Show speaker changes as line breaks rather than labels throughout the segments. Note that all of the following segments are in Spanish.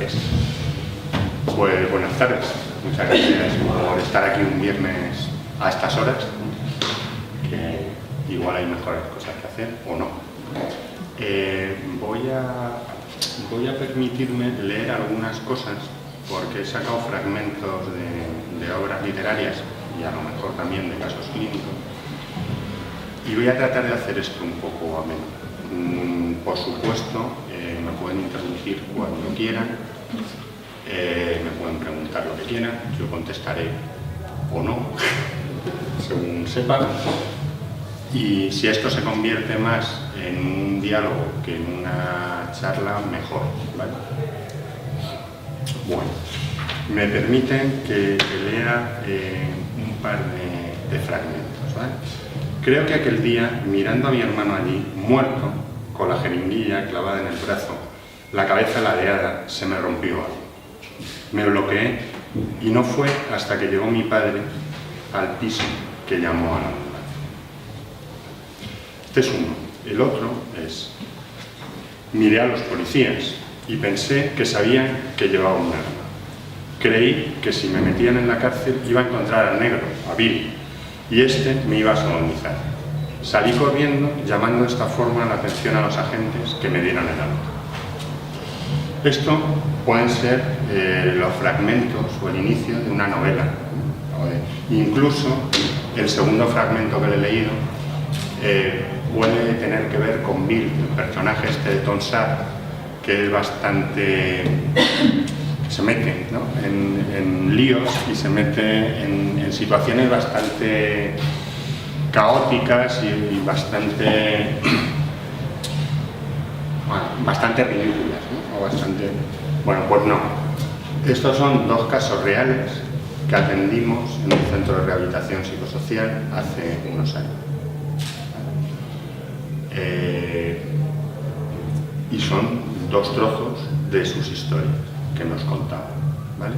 tardes. Pues buenas tardes. Muchas gracias por estar aquí un viernes a estas horas, que igual hay mejores cosas que hacer o no. Voy a permitirme leer algunas cosas porque he sacado fragmentos de obras literarias y a lo mejor también de casos clínicos, y voy a tratar de hacer esto un poco ameno. Por supuesto, me pueden interrumpir cuando quieran, me pueden preguntar lo que quieran, yo contestaré o no, según sepan. Y si esto se convierte más en un diálogo que en una charla, mejor, ¿vale? Bueno, me permiten que lea un par de fragmentos, ¿vale? Creo que aquel día, mirando a mi hermano allí, muerto, con la jeringuilla clavada en el brazo, la cabeza ladeada, se me rompió algo. Me bloqueé y no fue hasta que llegó mi padre al piso que llamó a la ambulancia. Este es uno. El otro es: miré a los policías y pensé que sabían que llevaba un arma. Creí que si me metían en la cárcel iba a encontrar al negro, a Bill, y este me iba a sodomizar. Salí corriendo, llamando de esta forma la atención a los agentes que me dieran el alto. Esto pueden ser los fragmentos o el inicio de una novela. Incluso el segundo fragmento que le he leído puede tener que ver con Bill, el personaje este de Tom Sharp, que es bastante... se mete, ¿no?, en líos y se mete en situaciones bastante caóticas y bastante ridículas, ¿no? O bastante... Bueno, pues no. Estos son dos casos reales que atendimos en un centro de rehabilitación psicosocial hace unos años. Y son dos trozos de sus historias que nos contaban, ¿vale?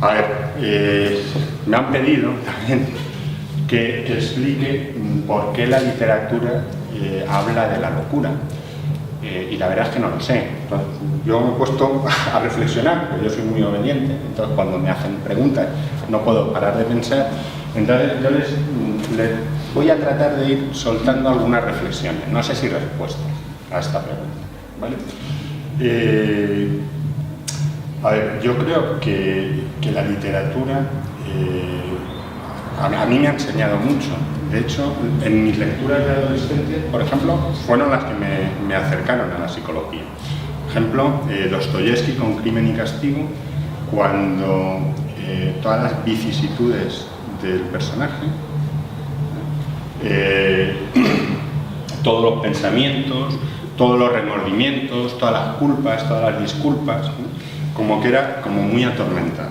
A ver, me han pedido también que explique por qué la literatura habla de la locura, y la verdad es que no lo sé. Entonces, yo me he puesto a reflexionar, porque yo soy muy obediente, entonces cuando me hacen preguntas no puedo parar de pensar. Entonces yo les voy a tratar de ir soltando algunas reflexiones, no sé si respuestas a esta pregunta, ¿vale? A ver, yo creo que la literatura a mí me ha enseñado mucho. De hecho, en mis lecturas de adolescente, por ejemplo, fueron las que me acercaron a la psicología. Por ejemplo, Dostoyevsky con Crimen y Castigo, cuando todas las vicisitudes del personaje, todos los pensamientos, todos los remordimientos, todas las culpas, todas las disculpas, como que era como muy atormentado.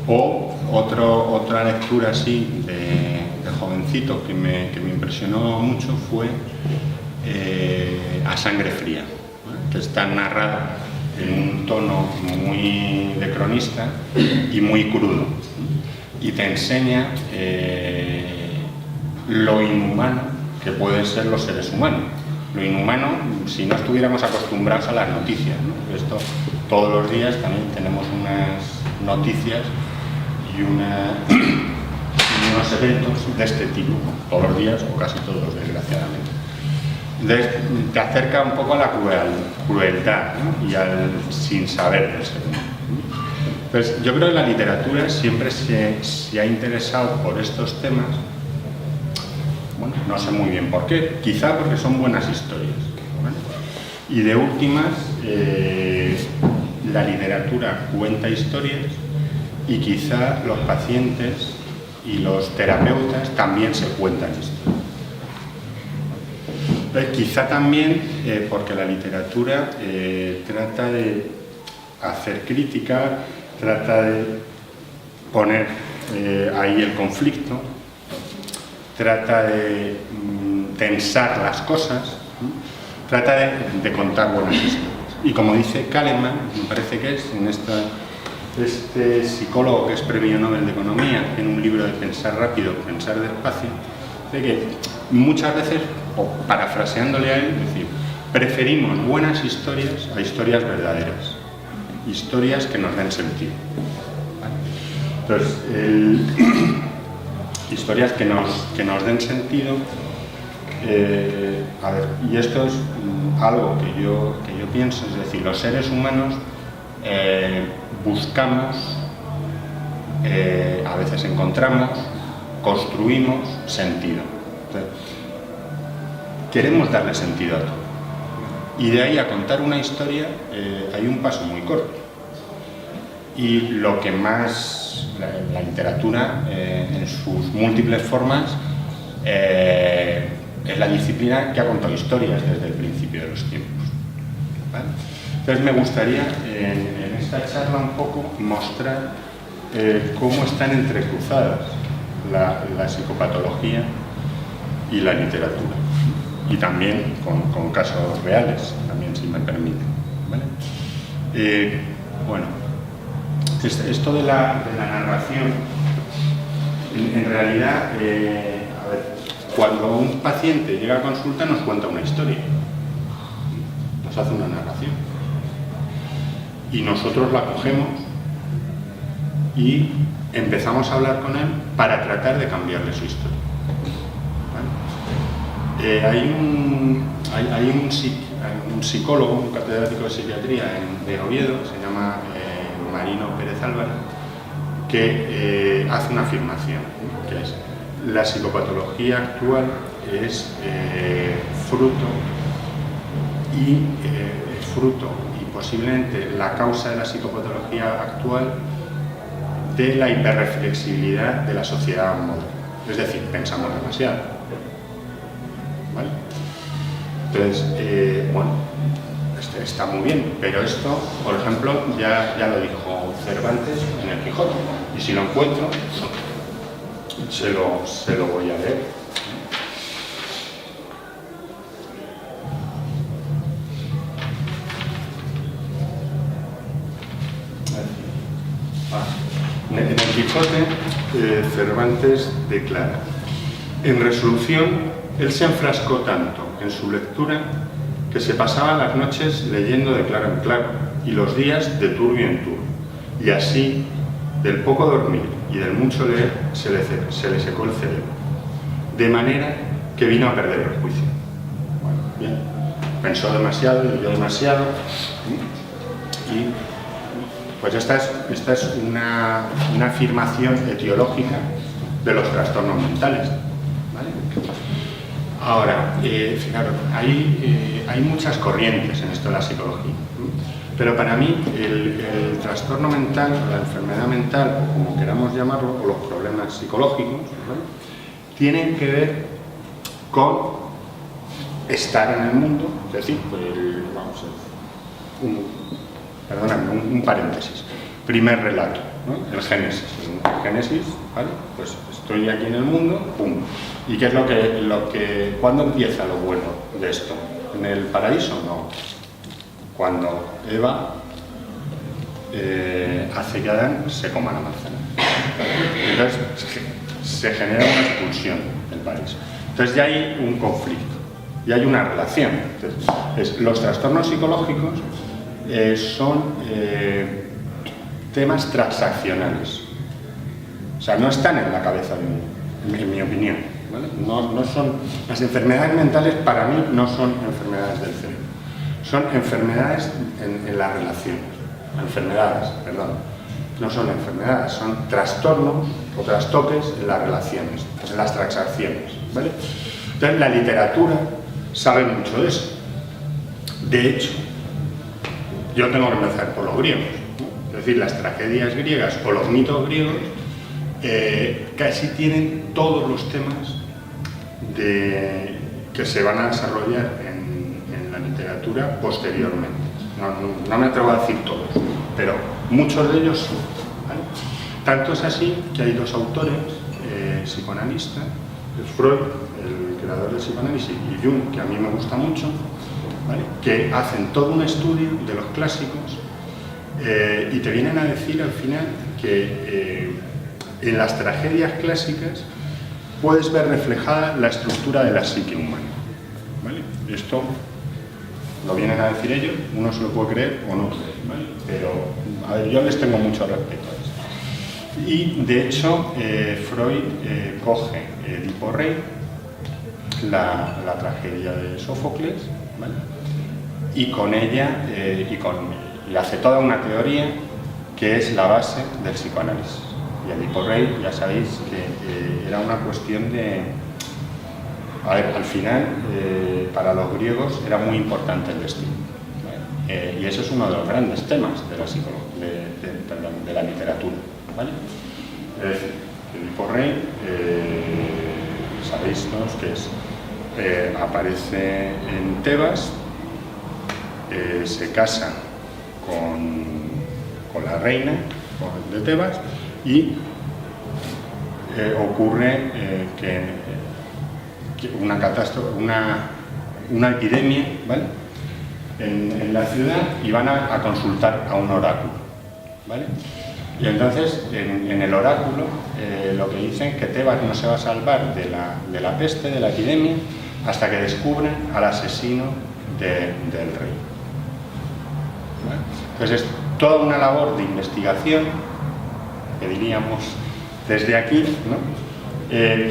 O otra lectura así de jovencito que me impresionó mucho fue A Sangre Fría, ¿no?, que está narrada en un tono muy de cronista y muy crudo, y te enseña lo inhumano que pueden ser los seres humanos. Lo inhumano si no estuviéramos acostumbrados a las noticias, ¿no? Esto, todos los días también tenemos unas noticias y unos eventos de este tipo, ¿no? Todos los días, o casi todos, desgraciadamente. Te acerca un poco a la crueldad, ¿no?, y al sin saber del ser humano. Pues yo creo que la literatura siempre se ha interesado por estos temas. Bueno, no sé muy bien por qué, quizá porque son buenas historias, ¿vale? Y de últimas, la literatura cuenta historias y quizá los pacientes y los terapeutas también se cuentan historias. Quizá también porque la literatura trata de hacer crítica, trata de poner ahí el conflicto, trata de tensar las cosas, ¿no?, trata de contar buenas historias. Y como dice Kahneman, me parece que es en este psicólogo que es premio Nobel de Economía, en un libro de Pensar rápido, pensar despacio, dice que muchas veces, o parafraseándole a él, es decir, preferimos buenas historias a historias verdaderas, historias que nos den sentido. Entonces, historias que nos den sentido. A ver, y esto es algo que yo pienso, es decir, los seres humanos buscamos, a veces encontramos, construimos sentido. Entonces, queremos darle sentido a todo. Y de ahí a contar una historia hay un paso muy corto. Y lo que más la literatura, en sus múltiples formas, es la disciplina que ha contado historias desde el principio de los tiempos. ¿Vale? Entonces me gustaría en esta charla un poco mostrar cómo están entrecruzadas la psicopatología y la literatura. Y también con casos reales, también si me permite. ¿Vale? Bueno, esto de la narración, en realidad, a ver, cuando un paciente llega a consulta nos cuenta una historia, nos hace una narración y nosotros la cogemos y empezamos a hablar con él para tratar de cambiarle su historia. ¿Vale? Hay un psicólogo, un catedrático de psiquiatría de Oviedo, se llama Marino Pérez Álvarez, que hace una afirmación, que es: la psicopatología actual es fruto y posiblemente la causa de la psicopatología actual de la hiperreflexibilidad de la sociedad moderna. Es decir, pensamos demasiado. ¿Vale? Entonces, bueno, está muy bien, pero esto, por ejemplo, ya lo dijo Cervantes en el Quijote, y si lo encuentro, se lo voy a leer. En el Quijote, Cervantes declara: en resolución, él se enfrascó tanto en su lectura que se pasaba las noches leyendo de claro en claro y los días de turbio en turbio, y así, del poco dormir y del mucho leer, se le secó el cerebro, de manera que vino a perder el juicio. Bueno, bien, pensó demasiado, leyó demasiado, y pues esta es una afirmación etiológica de los trastornos mentales. ¿Vale? Ahora, fijaros, hay muchas corrientes en esto de la psicología, pero para mí el trastorno mental, la enfermedad mental, o como queramos llamarlo, o los problemas psicológicos, ¿vale?, tienen que ver con estar en el mundo, es decir, vamos a ver, un paréntesis. Primer relato, ¿no? El Génesis. El Génesis, ¿vale? Pues estoy aquí en el mundo, ¡pum! ¿Y qué es lo que ¿cuándo empieza lo bueno de esto? ¿En el paraíso? No. Cuando Eva hace que Adán se coma la manzana. Entonces se genera una expulsión del paraíso. Entonces ya hay un conflicto, ya hay una relación. Entonces, los trastornos psicológicos son temas transaccionales. O sea, no están en la cabeza de uno, en mi opinión, ¿vale? No son, las enfermedades mentales para mí no son enfermedades del cerebro, son enfermedades en las relaciones. No son enfermedades, son trastornos o trastoques en las relaciones, en las transacciones, ¿vale? Entonces la literatura sabe mucho de eso. De hecho, yo tengo que empezar por los griegos, ¿no? Es decir, las tragedias griegas o los mitos griegos casi tienen todos los temas que se van a desarrollar en la literatura posteriormente. No me atrevo a decir todos, pero muchos de ellos sí, ¿vale? Tanto es así que hay dos autores psicoanalistas, Freud, el creador del psicoanálisis, y Jung, que a mí me gusta mucho, ¿vale?, que hacen todo un estudio de los clásicos y te vienen a decir al final que en las tragedias clásicas puedes ver reflejada la estructura de la psique humana, ¿vale? Esto lo vienen a decir ellos, uno se lo puede creer o no creer, ¿vale? Pero a ver, yo les tengo mucho respeto a eso. Y de hecho Freud coge Edipo Rey, la tragedia de Sófocles, ¿vale? Y con ella le hace toda una teoría que es la base del psicoanálisis. Y Edipo Rey, ya sabéis que era una cuestión de... A ver, al final, para los griegos era muy importante el destino, ¿vale? Y ese es uno de los grandes temas de la de la literatura, ¿vale? Es decir, Edipo Rey, sabéis todos que es, aparece en Tebas, se casa con la reina de Tebas y ocurre que una catástrofe, una epidemia, ¿vale? en la ciudad, y van a consultar a un oráculo, ¿vale? Y entonces en el oráculo lo que dicen es que Tebas no se va a salvar de la peste, de la epidemia, hasta que descubran al asesino del rey, ¿vale? Entonces es toda una labor de investigación, que diríamos desde aquí, ¿no?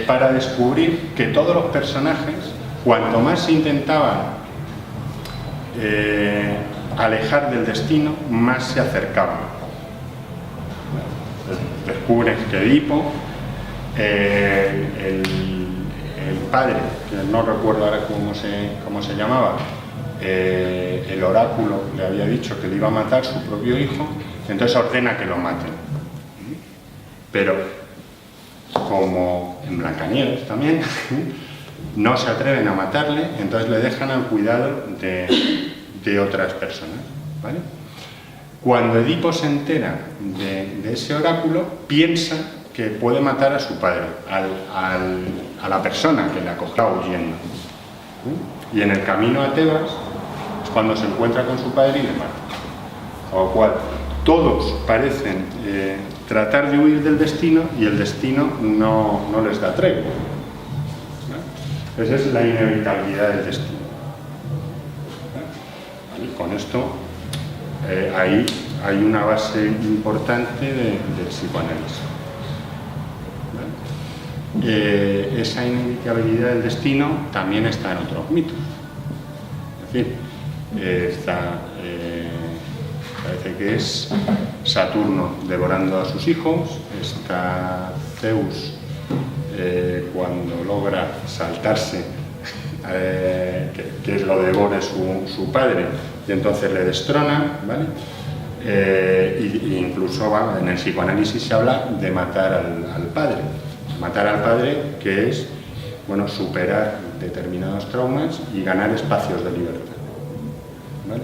Para descubrir que todos los personajes, cuanto más se intentaban alejar del destino, más se acercaban. Descubren que Edipo, el padre, que no recuerdo ahora cómo se llamaba, el oráculo le había dicho que le iba a matar su propio hijo, entonces ordena que lo maten. Pero, como en Blancanieves también, no se atreven a matarle, entonces le dejan al cuidado de otras personas, ¿vale? Cuando Edipo se entera de ese oráculo, piensa que puede matar a su padre, a la persona que le acogió huyendo. Y en el camino a Tebas es cuando se encuentra con su padre y le mata. Con lo cual, todos parecen tratar de huir del destino y el destino no les da tregua, ¿no? Esa es la inevitabilidad del destino. ¿Vale? Con esto hay una base importante del psicoanálisis. ¿Vale? Esa inevitabilidad del destino también está en otros mitos. Es decir, parece que es Saturno devorando a sus hijos, está Zeus cuando logra saltarse que lo devore su padre y entonces le destrona, ¿vale? Incluso en el psicoanálisis se habla de matar al padre. Matar al padre, que es, bueno, superar determinados traumas y ganar espacios de libertad, ¿vale?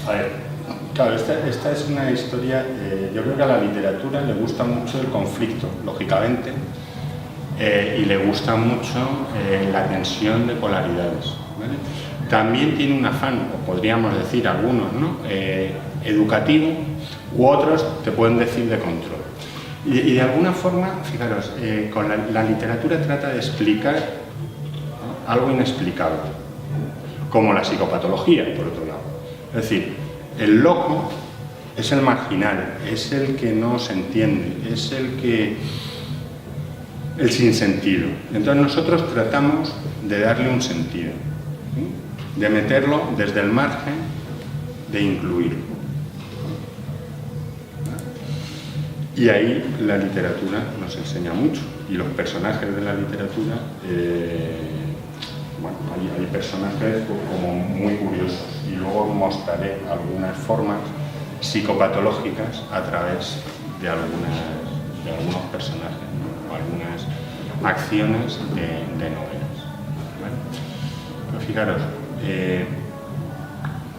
A ver, claro, esta es una historia, yo creo que a la literatura le gusta mucho el conflicto, lógicamente, y le gusta mucho la tensión de polaridades, ¿vale? También tiene un afán, o podríamos decir algunos, ¿no? Educativo, u otros te pueden decir de control. Y de alguna forma, fijaros, con la literatura trata de explicar, ¿no?, algo inexplicable, como la psicopatología, por otro lado. Es decir, el loco es el marginal, es el que no se entiende, es el sinsentido. Entonces nosotros tratamos de darle un sentido, ¿sí?, de meterlo desde el margen, de incluirlo. Y ahí la literatura nos enseña mucho, y los personajes de la literatura, bueno, hay personajes como muy curiosos, y luego mostraré algunas formas psicopatológicas a través de algunos personajes, ¿no?, o algunas acciones de novelas, ¿vale? Pero fijaros,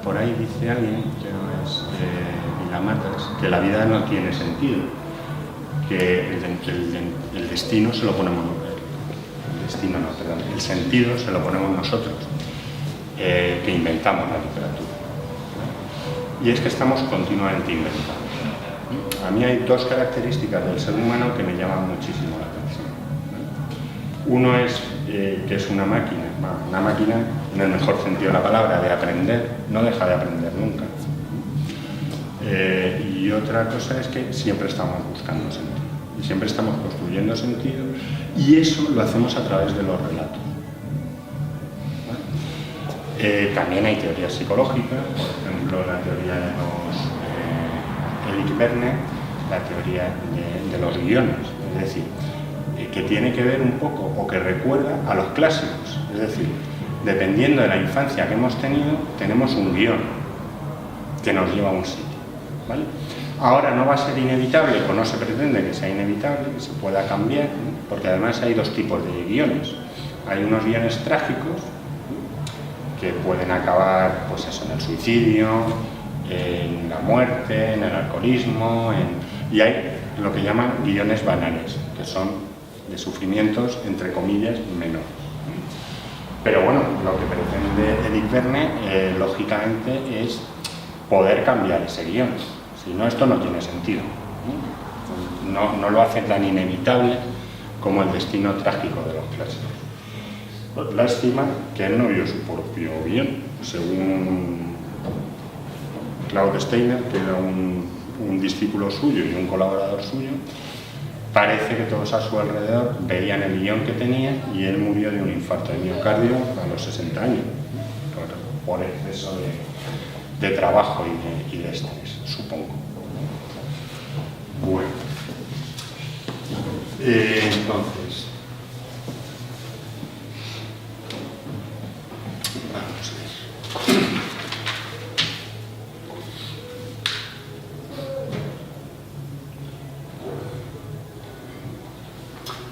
por ahí dice alguien, que no es Vilamatas, que la vida no tiene sentido, que el destino se lo ponemos el sentido se lo ponemos nosotros, que inventamos la literatura, ¿no? Y es que estamos continuamente inventando. A mí hay dos características del ser humano que me llaman muchísimo la atención, ¿no? Uno es que es una máquina. Bueno, una máquina, en el mejor sentido de la palabra, de aprender, no deja de aprender nunca. Y otra cosa es que siempre estamos buscando sentido. Y siempre estamos construyendo sentido. Y eso lo hacemos a través de los relatos. También hay teorías psicológicas, por ejemplo, la teoría de los Eric Verne, la teoría de los guiones, es decir, que tiene que ver un poco o que recuerda a los clásicos, es decir, dependiendo de la infancia que hemos tenido, tenemos un guión que nos lleva a un sitio, ¿vale? Ahora no va a ser inevitable, o no se pretende que sea inevitable, que se pueda cambiar, ¿no? Porque además hay dos tipos de guiones. Hay unos guiones trágicos, que pueden acabar, pues eso, en el suicidio, en la muerte, en el alcoholismo, y hay lo que llaman guiones banales, que son de sufrimientos, entre comillas, menores. Pero bueno, lo que pretende Eric Verne, lógicamente, es poder cambiar ese guión. Si no, esto no tiene sentido. No lo hace tan inevitable como el destino trágico de los clásicos. Lástima que él no vio su propio guión. Según Claude Steiner, que era un discípulo suyo y un colaborador suyo, parece que todos a su alrededor veían el guión que tenía y él murió de un infarto de miocardio a los 60 años, por exceso de trabajo y de estrés, supongo. Bueno, entonces, vamos a ver.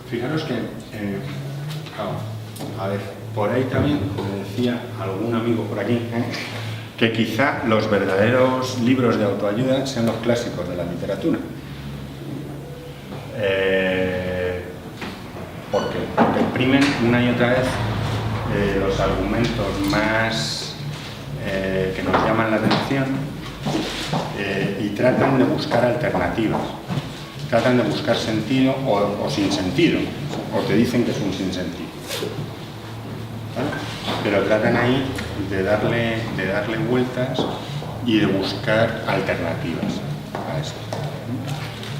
Fijaros que, a ver, por ahí también, me decía algún amigo por aquí, que quizá los verdaderos libros de autoayuda sean los clásicos de la literatura. Porque exprimen una y otra vez los argumentos más que nos llaman la atención y tratan de buscar alternativas. Tratan de buscar sentido o sin sentido, o te dicen que es un sinsentido. ¿Vale? Pero tratan ahí de darle vueltas y de buscar alternativas a esto.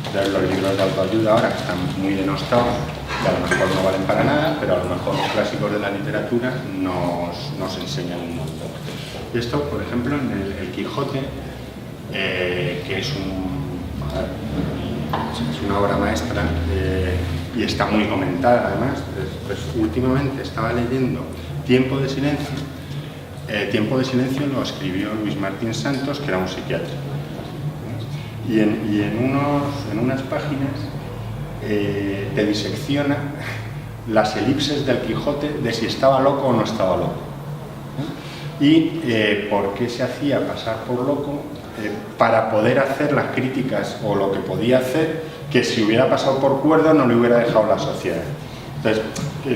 Entonces, los libros de autoayuda ahora están muy denostados, que a lo mejor no valen para nada, pero a lo mejor los clásicos de la literatura nos enseñan un montón. Esto, por ejemplo, en el Quijote, que es una obra maestra y está muy comentada además. Pues últimamente estaba leyendo Tiempo de Silencio. Tiempo de Silencio lo escribió Luis Martín Santos, que era un psiquiatra. Y en unas páginas te disecciona las elipses del Quijote de si estaba loco o no estaba loco. Y por qué se hacía pasar por loco para poder hacer las críticas o lo que podía hacer que si hubiera pasado por cuerdo no le hubiera dejado la sociedad. Entonces,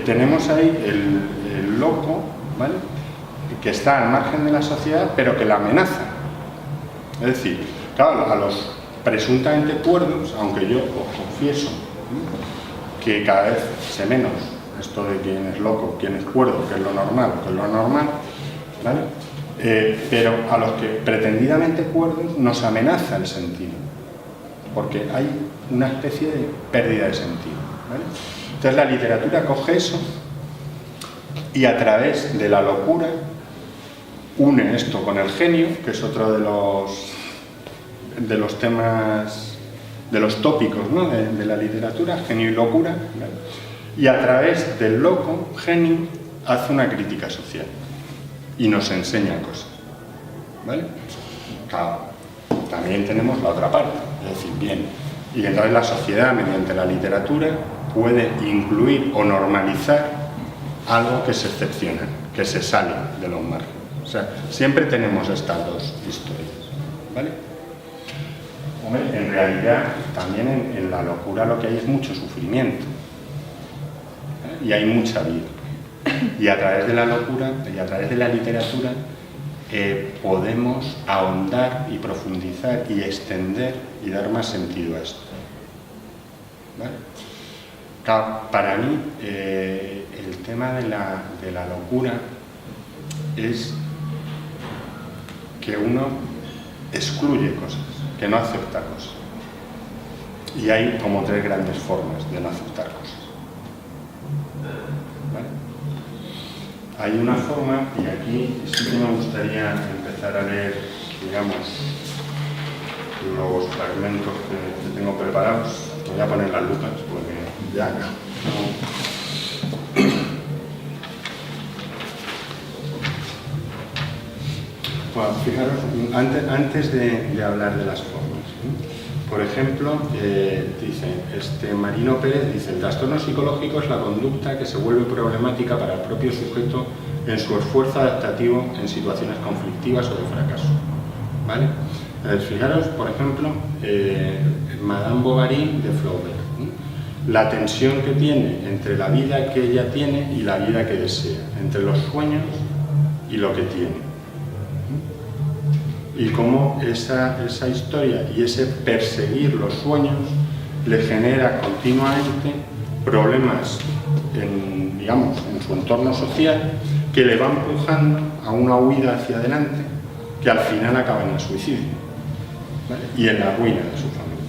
tenemos ahí el loco, ¿vale?, que está al margen de la sociedad pero que la amenaza. Es decir, claro, a los presuntamente cuerdos, aunque yo os confieso que cada vez sé menos esto de quién es loco, quién es cuerdo, qué es lo normal, ¿vale? Pero a los que pretendidamente cuerdos nos amenaza el sentido, porque hay una especie de pérdida de sentido, ¿vale? Entonces la literatura coge eso y a través de la locura une esto con el genio, que es otro de los temas, de los tópicos, ¿no?, de la literatura, genio y locura, ¿vale? Y a través del loco, genio, hace una crítica social y nos enseña cosas, ¿vale? Claro, también tenemos la otra parte, es decir, bien, y entonces la sociedad, mediante la literatura, puede incluir o normalizar algo que se excepciona, que se sale de los márgenes. O sea, siempre tenemos estas dos historias, ¿vale? Hombre, en realidad, también en la locura lo que hay es mucho sufrimiento, ¿eh? Y hay mucha vida. Y a través de la locura y a través de la literatura podemos ahondar y profundizar y extender y dar más sentido a esto, ¿vale? Para mí el tema tema de la locura es que uno excluye cosas, que no acepta cosas. Y hay como 3 grandes formas de no aceptar cosas. ¿Vale? Hay una forma, y aquí sí que me gustaría empezar a leer, digamos, los fragmentos que tengo preparados. Voy a poner las lupas porque ya no. Bueno, fijaros, antes de hablar de las formas, por ejemplo, dice Marino Pérez, dice: el trastorno psicológico es la conducta que se vuelve problemática para el propio sujeto en su esfuerzo adaptativo en situaciones conflictivas o de fracaso. ¿Vale? Fijaros, por ejemplo, Madame Bovary de Flaubert, la tensión que tiene entre la vida que ella tiene y la vida que desea, entre los sueños y lo que tiene. Y cómo esa historia y ese perseguir los sueños le genera continuamente problemas digamos, en su entorno social, que le va empujando a una huida hacia adelante que al final acaba en el suicidio, ¿vale? Y en la ruina de su familia,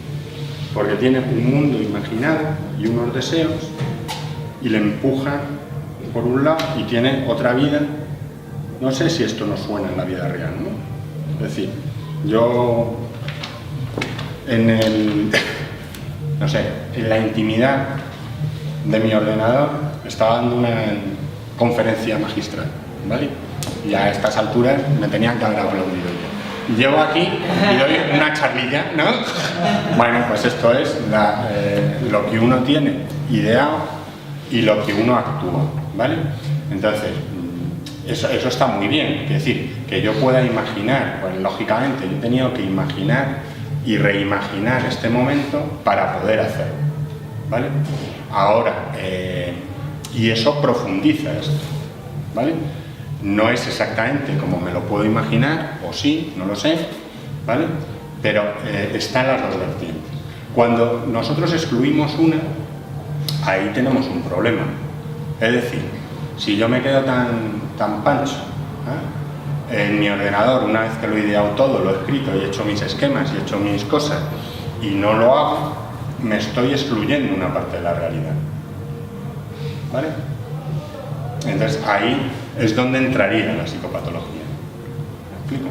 porque tiene un mundo imaginado y unos deseos y le empujan por un lado, y tiene otra vida. No sé si esto nos suena en la vida real, ¿no? Es decir, yo en la intimidad de mi ordenador estaba dando una conferencia magistral, ¿vale? Y a estas alturas me tenían que haber aplaudido yo. Llevo aquí y doy una charlilla, ¿no? Bueno, pues esto es lo que uno tiene ideado y lo que uno actúa, ¿vale? Entonces, eso está muy bien, es decir, que yo pueda imaginar, pues lógicamente yo he tenido que imaginar y reimaginar este momento para poder hacerlo, ¿vale? Ahora, y eso profundiza esto, ¿vale? No es exactamente como me lo puedo imaginar, o sí, no lo sé, ¿vale? Pero está en las dos vertientes. Cuando nosotros excluimos una, ahí tenemos un problema. Es decir, si yo me quedo tan pancho en mi ordenador, una vez que lo he ideado todo, lo he escrito y he hecho mis esquemas y he hecho mis cosas y no lo hago, me estoy excluyendo una parte de la realidad, ¿vale? Entonces ahí es donde entraría la psicopatología. ¿Me explico?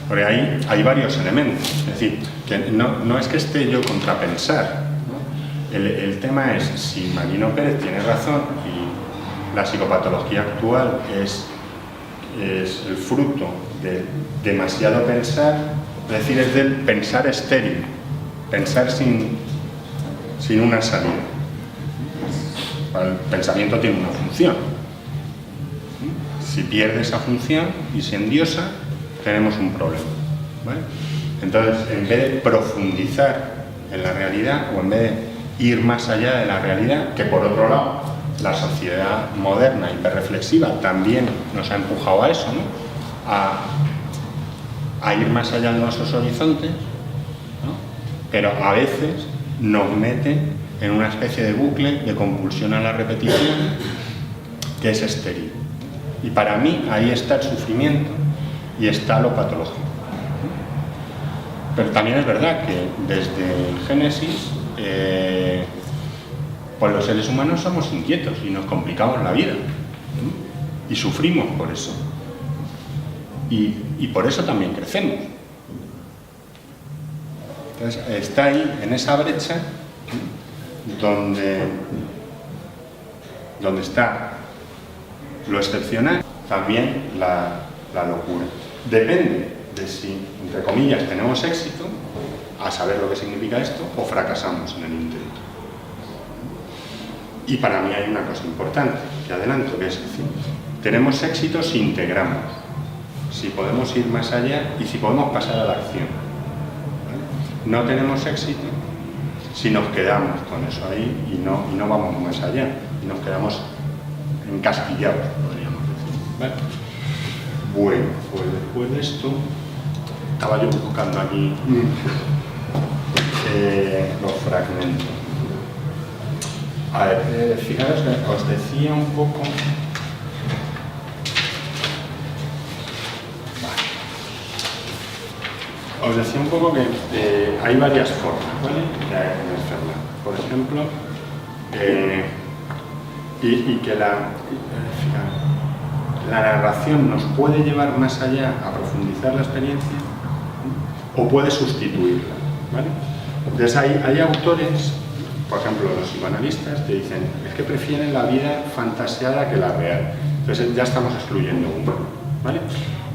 Porque ahí hay varios elementos, es decir, que no es que esté yo contrapensar, ¿no? El tema es si Marino Pérez tiene razón y la psicopatología actual es el fruto de demasiado pensar, es decir, es del pensar estéril, pensar sin una salida. El pensamiento tiene una función. Si pierde esa función y se endiosa, tenemos un problema, ¿vale? Entonces, en vez de profundizar en la realidad, o en vez de ir más allá de la realidad, que por otro lado la sociedad moderna, hiperreflexiva, también nos ha empujado a eso, ¿no? A ir más allá de nuestros horizontes, ¿no? Pero a veces nos mete en una especie de bucle de compulsión a la repetición que es estéril. Y para mí ahí está el sufrimiento y está lo patológico. Pero también es verdad que desde el Génesis, pues los seres humanos somos inquietos y nos complicamos la vida, ¿no? Y sufrimos por eso. Y por eso también crecemos. Entonces está ahí, en esa brecha, donde está lo excepcional, también la locura. Depende de si, entre comillas, tenemos éxito, a saber lo que significa esto, o fracasamos en el intento. Y para mí hay una cosa importante, que adelanto, que es decir, tenemos éxito si integramos, si podemos ir más allá y si podemos pasar a la acción, ¿vale? No tenemos éxito si nos quedamos con eso ahí y no vamos más allá, y nos quedamos encastillados, podríamos decir, ¿vale? Bueno, pues después de esto, estaba yo buscando aquí los fragmentos. A ver, fijaros que os decía un poco... Os decía un poco que hay varias formas, ¿vale?, de enfermar. Por ejemplo, y que la narración nos puede llevar más allá a profundizar la experiencia, o puede sustituirla, ¿vale? Entonces hay autores, por ejemplo los psicoanalistas, que dicen es que prefieren la vida fantaseada que la real. Entonces ya estamos excluyendo uno, ¿vale?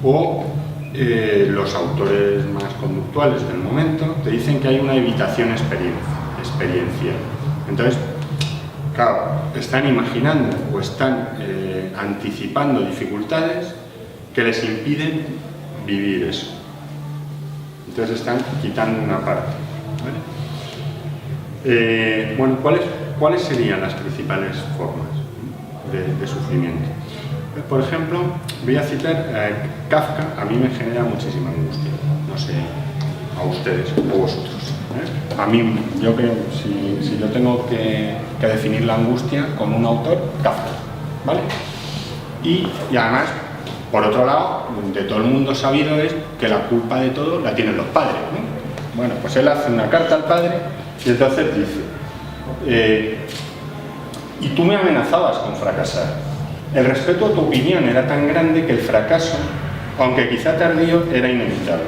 O los autores más conductuales del momento te dicen que hay una evitación experiencial. Entonces, claro, están imaginando o están anticipando dificultades que les impiden vivir eso. Entonces están quitando una parte, ¿vale? Bueno, ¿cuáles serían las principales formas de sufrimiento? Por ejemplo, voy a citar Kafka. A mí me genera muchísima angustia, no sé a ustedes o vosotros, ¿eh? A mí, yo creo, si yo tengo que definir la angustia con un autor, Kafka, ¿vale? Y además, por otro lado, de todo el mundo sabido es que la culpa de todo la tienen los padres, ¿no? Bueno, pues él hace una carta al padre y entonces dice y tú me amenazabas con fracasar. El respeto a tu opinión era tan grande que el fracaso, aunque quizá tardío, era inevitable.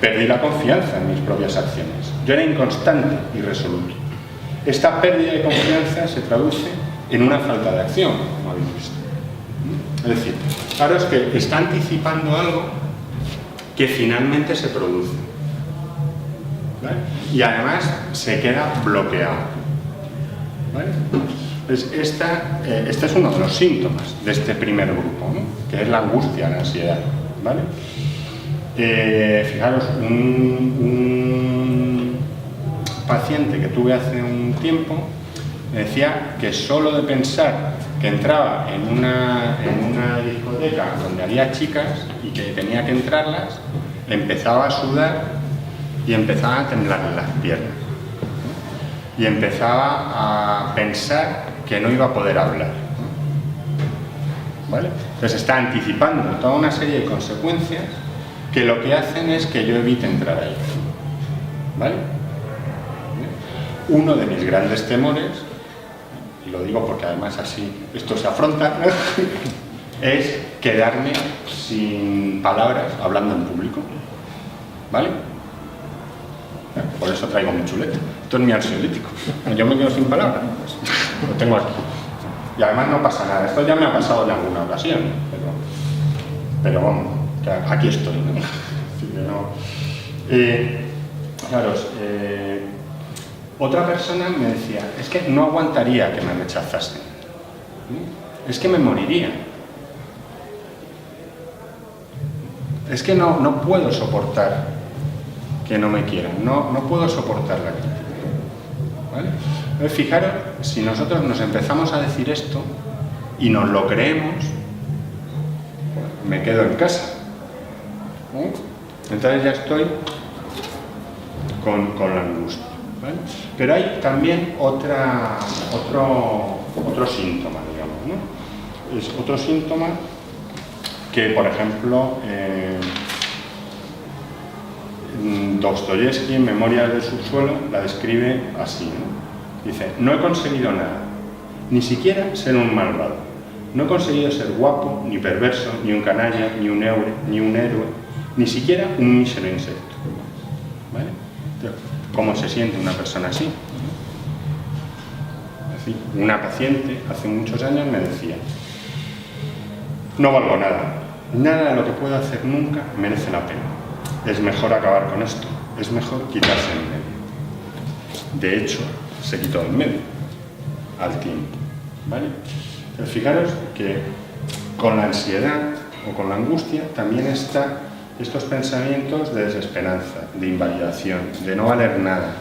Perdí la confianza en mis propias acciones. Yo era inconstante y resoluto. Esta pérdida de confianza se traduce en una falta de acción, como habéis visto. Es decir, claro, es que está anticipando algo que finalmente se produce, ¿vale? Y además se queda bloqueado, ¿vale? Pues este es uno de los síntomas de este primer grupo, ¿no?, que es la angustia, la ansiedad, ¿vale? Fijaros, un paciente que tuve hace un tiempo me decía que solo de pensar que entraba en una discoteca donde había chicas y que tenía que entrarlas, empezaba a sudar y empezaban a temblarle las piernas, ¿no? Y empezaba a pensar que no iba a poder hablar, ¿vale? Entonces está anticipando toda una serie de consecuencias que lo que hacen es que yo evite entrar ahí, ¿vale? Uno de mis grandes temores, y lo digo porque además así esto se afronta, es quedarme sin palabras hablando en público, ¿vale? Por eso traigo mi chuleta. Esto es mi ansiolítico. Yo me quedo sin palabras, lo tengo aquí. Y además no pasa nada. Esto ya me ha pasado en alguna ocasión, pero vamos, aquí estoy, ¿no? Claro, otra persona me decía, es que no aguantaría que me rechazasen, es que me moriría, es que no puedo soportar que no me quieran, no puedo soportar la crítica, ¿vale? Entonces, fijaros, si nosotros nos empezamos a decir esto y nos lo creemos, pues me quedo en casa, ¿no? Entonces ya estoy con la angustia, ¿vale? Pero hay también otro síntoma, digamos, ¿no? Es otro síntoma que, por ejemplo, Dostoyevsky, en Memorias del subsuelo, la describe así, ¿no? Dice, no he conseguido nada, ni siquiera ser un malvado. No he conseguido ser guapo, ni perverso, ni un canalla, ni un héroe, ni siquiera un mísero insecto, ¿vale? Entonces, ¿cómo se siente una persona así? Así, una paciente hace muchos años me decía, no valgo nada, nada de lo que puedo hacer nunca merece la pena. Es mejor acabar con esto, es mejor quitarse en medio. De hecho, se quitó en medio, al tiempo, ¿vale? Pero fijaros que con la ansiedad o con la angustia también está estos pensamientos de desesperanza, de invalidación, de no valer nada,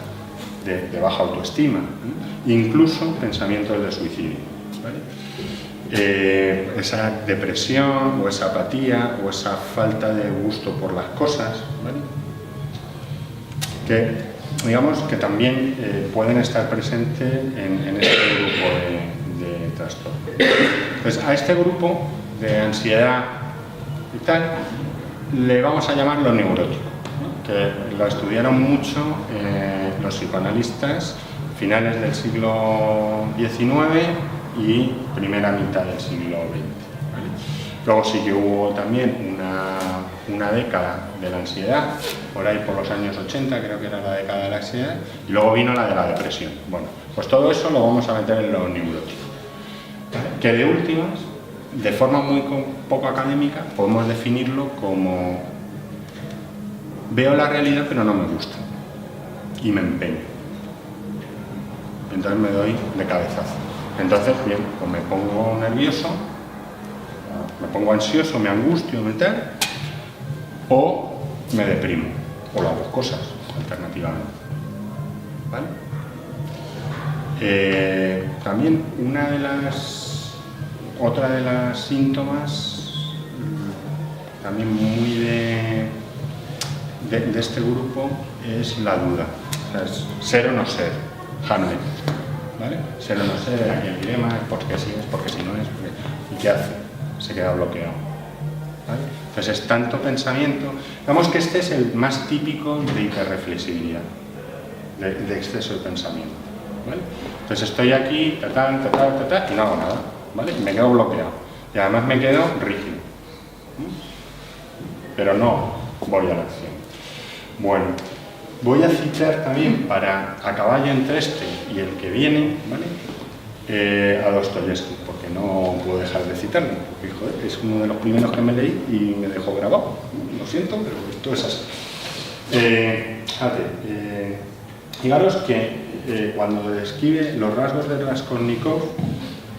de baja autoestima, ¿eh? Incluso pensamientos de suicidio, ¿vale? Esa depresión o esa apatía o esa falta de gusto por las cosas, ¿vale? Que digamos que también pueden estar presentes en este grupo Pues a este grupo de ansiedad y tal le vamos a llamar lo neurótico, ¿no? Que lo estudiaron mucho los psicoanalistas finales del siglo XIX y primera mitad del siglo XX. ¿Vale? Luego sí que hubo también una década de la ansiedad, por ahí por los años 80 creo que era la década de la ansiedad, y luego vino la de la depresión. Bueno, pues todo eso lo vamos a meter en lo neurótico. ¿Vale? Que de últimas, de forma muy poco académica, podemos definirlo como veo la realidad pero no me gusta y me empeño. Entonces me doy de cabezazo. Entonces, bien, pues me pongo nervioso, me pongo ansioso, me angustio, me tal, o me deprimo, o las dos cosas, alternativamente. ¿Vale? También otra de las síntomas, también muy de este grupo, es la duda. O sea, es ser o no ser, Hamlet. ¿Vale? Ser o no ser, aquí el dilema es porque sí, es porque si no es. ¿Y qué hace? Se queda bloqueado. ¿Vale? Entonces es tanto pensamiento. Digamos que este es el más típico de hiperreflexibilidad, de exceso de pensamiento. ¿Vale? Entonces estoy aquí, y no hago nada. ¿Vale? Me quedo bloqueado. Y además me quedo rígido. Pero no voy a la acción. Bueno, voy a citar también, para a caballo entre este y el que viene, ¿vale? A Dostoyevsky, porque no puedo dejar de citarlo, porque joder, es uno de los primeros que me leí y me dejó grabado. Lo siento, pero esto es así. Fijaros que cuando describe los rasgos de Raskolnikov,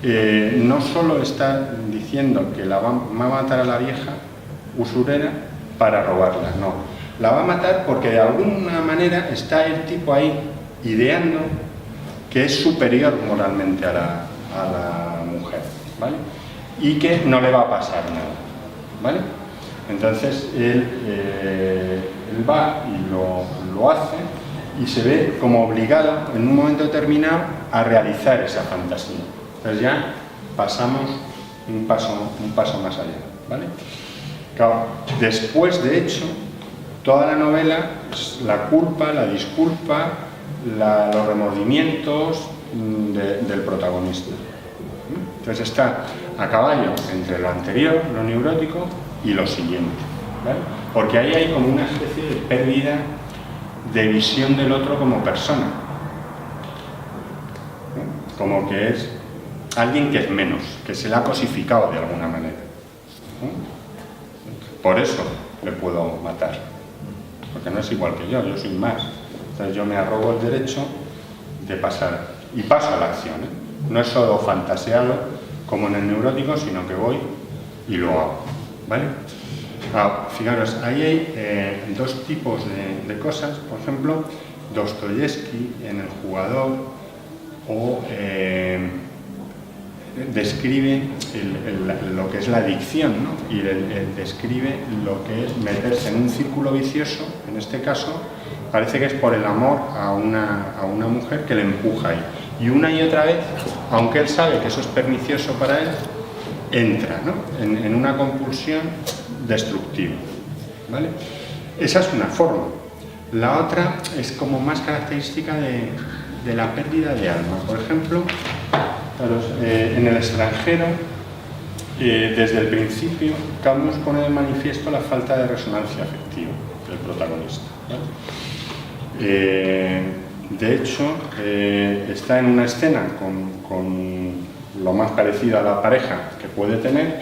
no solo está diciendo que va a matar a la vieja usurera para robarla, no. La va a matar porque de alguna manera está el tipo ahí ideando que es superior moralmente a la mujer, ¿vale? Y que no le va a pasar nada, ¿vale? Entonces él va y lo hace y se ve como obligado en un momento determinado a realizar esa fantasía. Entonces ya pasamos un paso más allá, ¿vale? Claro, después, de hecho, toda la novela es la culpa, la disculpa, los remordimientos del protagonista. Entonces está a caballo entre lo anterior, lo neurótico, y lo siguiente, ¿vale? Porque ahí hay como una especie de pérdida de visión del otro como persona, ¿no? Como que es alguien que es menos, que se le ha cosificado de alguna manera, ¿no? Por eso le puedo matar, porque no es igual que yo soy más. Entonces yo me arrogo el derecho de pasar, y paso a la acción, ¿eh? No es solo fantasearlo como en el neurótico, sino que voy y lo hago, ¿vale? Fijaros, ahí hay dos tipos de cosas. Por ejemplo, Dostoyevsky en El jugador describe lo que es la adicción, ¿no? Y describe lo que es meterse en un círculo vicioso. En este caso parece que es por el amor a una mujer que le empuja ahí, y una y otra vez, aunque él sabe que eso es pernicioso para él, entra, ¿no? en una compulsión destructiva, ¿vale? Esa es una forma. La otra es como más característica de la pérdida de alma. Por ejemplo, en El extranjero, desde el principio, Camus pone de manifiesto la falta de resonancia afectiva del protagonista, ¿vale? De hecho, está en una escena con lo más parecido a la pareja que puede tener,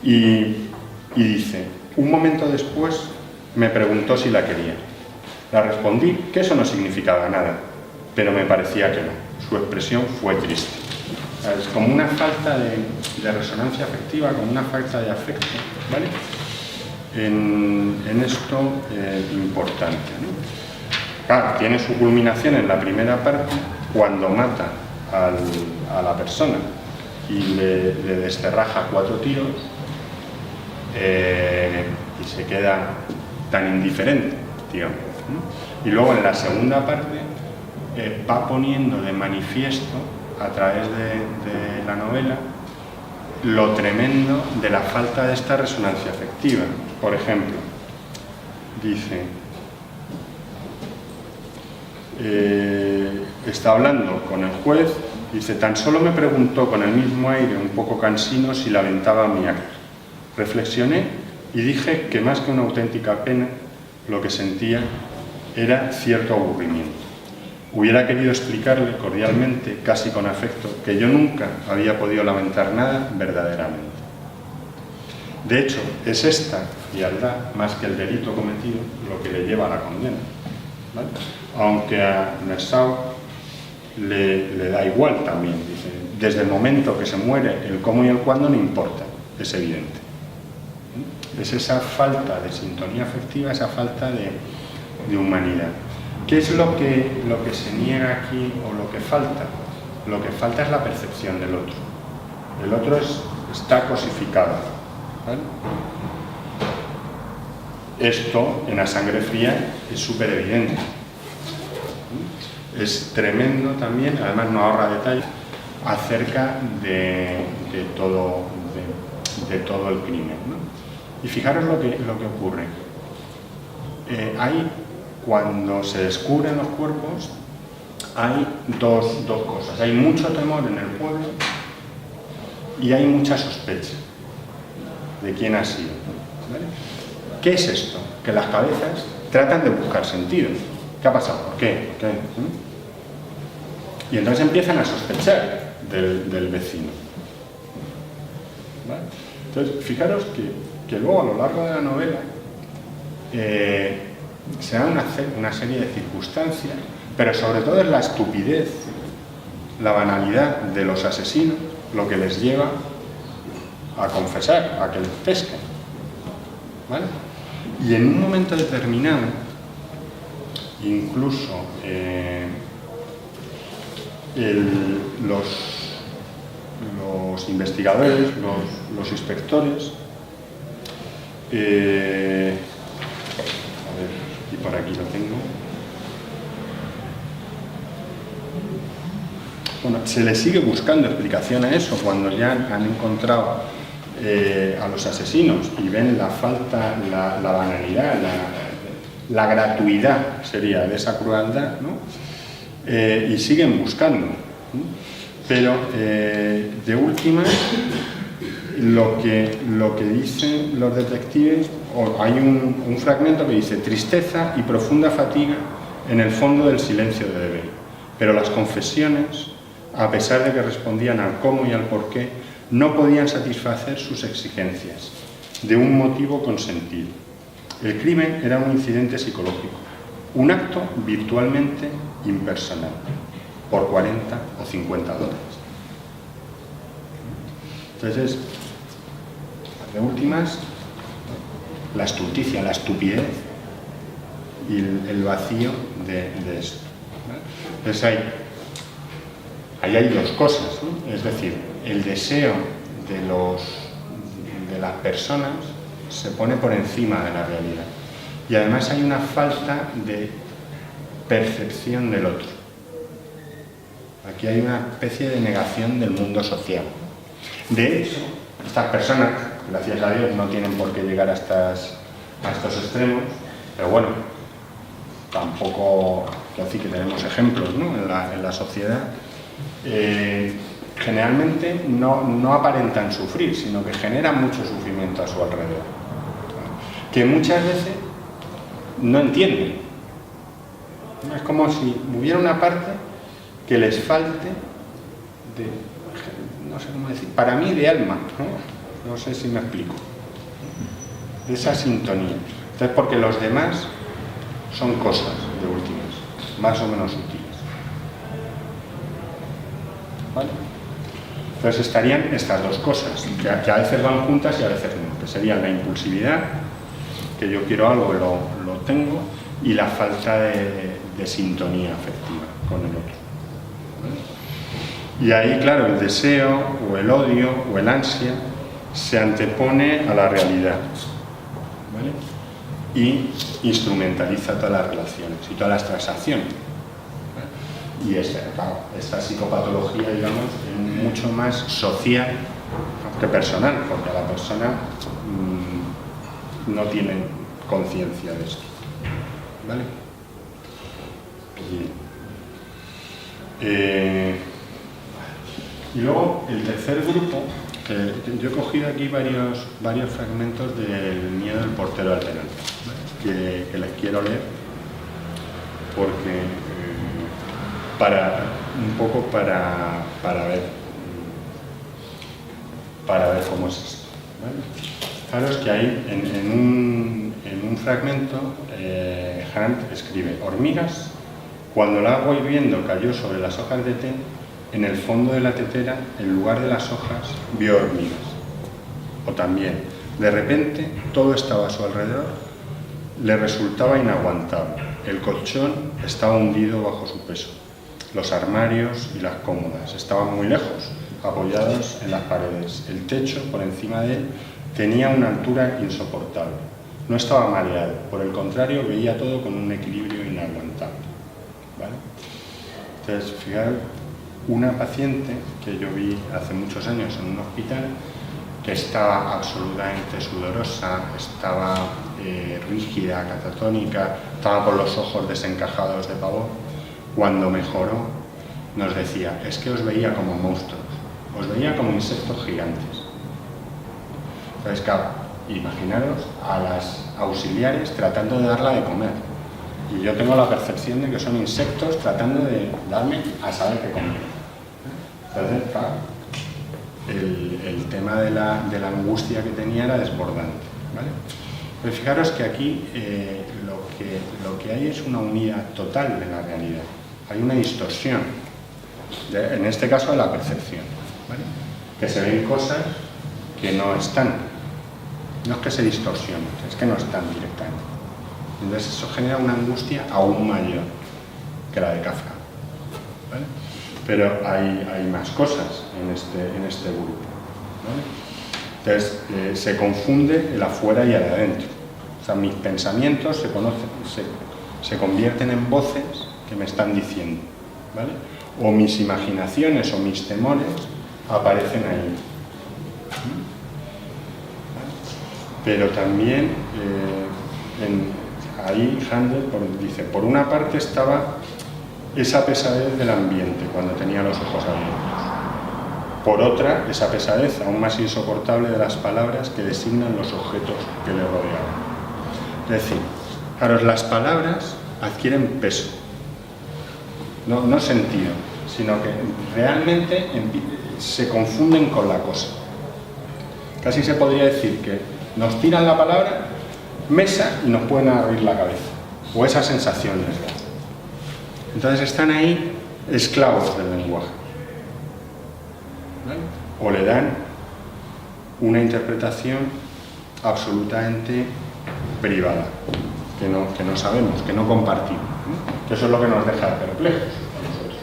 y dice: un momento después me preguntó si la quería. Le respondí que eso no significaba nada, pero me parecía que no. Su expresión fue triste. Es como una falta de resonancia afectiva, como una falta de afecto, ¿vale? En esto importante, ¿no? Claro, tiene su culminación en la primera parte, cuando mata a la persona y le descerraja 4 tiros, y se queda tan indiferente, digamos, ¿no? Y luego en la segunda parte va poniendo de manifiesto, a través de la novela, lo tremendo de la falta de esta resonancia afectiva. Por ejemplo, dice, está hablando con el juez, dice, tan solo me preguntó con el mismo aire un poco cansino si lamentaba mi acto. Reflexioné y dije que más que una auténtica pena, lo que sentía era cierto aburrimiento. Hubiera querido explicarle cordialmente, casi con afecto, que yo nunca había podido lamentar nada verdaderamente. De hecho, es esta frialdad, más que el delito cometido, lo que le lleva a la condena, ¿vale? Aunque a Nassau le da igual también, dice, desde el momento que se muere, el cómo y el cuándo no importa, es evidente. Es esa falta de sintonía afectiva, esa falta de humanidad. ¿Qué es lo que se niega aquí o lo que falta? Lo que falta es la percepción del otro. El otro está cosificado, ¿vale? Esto en La sangre fría es súper evidente. Es tremendo también, además no ahorra detalles, acerca de todo el crimen, ¿no? Y fijaros lo que ocurre. Cuando se descubren los cuerpos, hay dos cosas. Hay mucho temor en el pueblo y hay mucha sospecha de quién ha sido, ¿vale? ¿Qué es esto? Que las cabezas tratan de buscar sentido. ¿Qué ha pasado? ¿Por qué? Y entonces empiezan a sospechar del vecino, ¿vale? Entonces, fijaros que luego a lo largo de la novela se da una serie de circunstancias, pero sobre todo es la estupidez, la banalidad de los asesinos lo que les lleva a confesar, a que les pesquen, ¿vale? Y en un momento determinado, incluso los investigadores, los inspectores, a ver, y por aquí lo tengo. Bueno, se le sigue buscando explicación a eso cuando ya han encontrado a los asesinos y ven la falta, la banalidad, la gratuidad sería de esa crueldad, ¿no? Y siguen buscando, ¿no? Pero de última, lo que dicen los detectives, hay un fragmento que dice: tristeza y profunda fatiga en el fondo del silencio de Debey, pero las confesiones, a pesar de que respondían al cómo y al por qué, no podían satisfacer sus exigencias de un motivo consentido. El crimen era un incidente psicológico, un acto virtualmente impersonal, por 40 o 50 dólares. Entonces, de últimas, la estulticia, la estupidez y el vacío de esto, ¿vale? Entonces ahí hay dos cosas, ¿no? Es decir, el deseo de las personas se pone por encima de la realidad. Y además hay una falta de percepción del otro. Aquí hay una especie de negación del mundo social. De hecho, estas personas, gracias a Dios, no tienen por qué llegar a estos extremos, pero bueno, tampoco, así que tenemos ejemplos, ¿no? en la sociedad. Generalmente no aparentan sufrir, sino que generan mucho sufrimiento a su alrededor, que muchas veces no entienden. Es como si hubiera una parte que les falte no sé cómo decir, para mí de alma, no sé si me explico, de esa sintonía. Entonces, porque los demás son cosas de últimas, más o menos útiles, ¿vale? Entonces estarían estas dos cosas, que a veces van juntas y a veces no, que serían la impulsividad, que yo quiero algo, lo tengo, y la falta de sintonía afectiva con el otro, ¿vale? Y ahí, claro, el deseo o el odio o el ansia se antepone a la realidad, ¿vale? Y instrumentaliza todas las relaciones y todas las transacciones, ¿vale? Y claro, esta psicopatología, digamos, es mucho más social, que personal, porque la persona no tiene conciencia de esto. ¿Vale? Y luego el tercer grupo, yo he cogido aquí varios fragmentos del miedo del portero al penalti, ¿vale? que les quiero leer, porque para ver cómo es esto, ¿vale? Fijaros que ahí en un fragmento Hunt escribe: hormigas, cuando el agua hirviendo cayó sobre las hojas de té, en el fondo de la tetera, en lugar de las hojas, vio hormigas. O también, de repente, todo estaba a su alrededor, le resultaba inaguantable. El colchón estaba hundido bajo su peso. Los armarios y las cómodas estaban muy lejos, apoyados en las paredes. El techo, por encima de él, tenía una altura insoportable. No estaba mareado, por el contrario, veía todo con un equilibrio inaguantable. ¿Vale? Entonces, fijaros, una paciente que yo vi hace muchos años en un hospital, que estaba absolutamente sudorosa, estaba rígida, catatónica, estaba con los ojos desencajados de pavor. Cuando mejoró, nos decía: es que os veía como monstruos, os veía como insectos gigantes. Entonces, claro, imaginaros a las auxiliares tratando de darla de comer. Y yo tengo la percepción de que son insectos tratando de darme a saber qué comer. Entonces, claro, el tema de la angustia que tenía era desbordante, ¿vale? Pero fijaros que aquí lo que hay es una unidad total de la realidad. Hay una distorsión, en este caso de la percepción, ¿vale? Que se ven cosas que no están. No es que se distorsionen, es que no están directamente. Entonces eso genera una angustia aún mayor que la de Kafka, ¿vale? Pero hay más cosas en este grupo, ¿vale? Entonces se confunde el afuera y el adentro. O sea, mis pensamientos se convierten en voces que me están diciendo, ¿vale? O mis imaginaciones o mis temores aparecen ahí. Pero también ahí Handel dice: por una parte estaba esa pesadez del ambiente cuando tenía los ojos abiertos, por otra esa pesadez aún más insoportable de las palabras que designan los objetos que le rodeaban. Es decir, claro, las palabras adquieren peso, no sentido, sino que realmente se confunden con la cosa. Casi se podría decir que nos tiran la palabra mesa y nos pueden abrir la cabeza, o esa sensación les da. Entonces están ahí esclavos del lenguaje, ¿vale? O le dan una interpretación absolutamente privada, que no sabemos, que no compartimos, ¿no? Que eso es lo que nos deja perplejos a nosotros.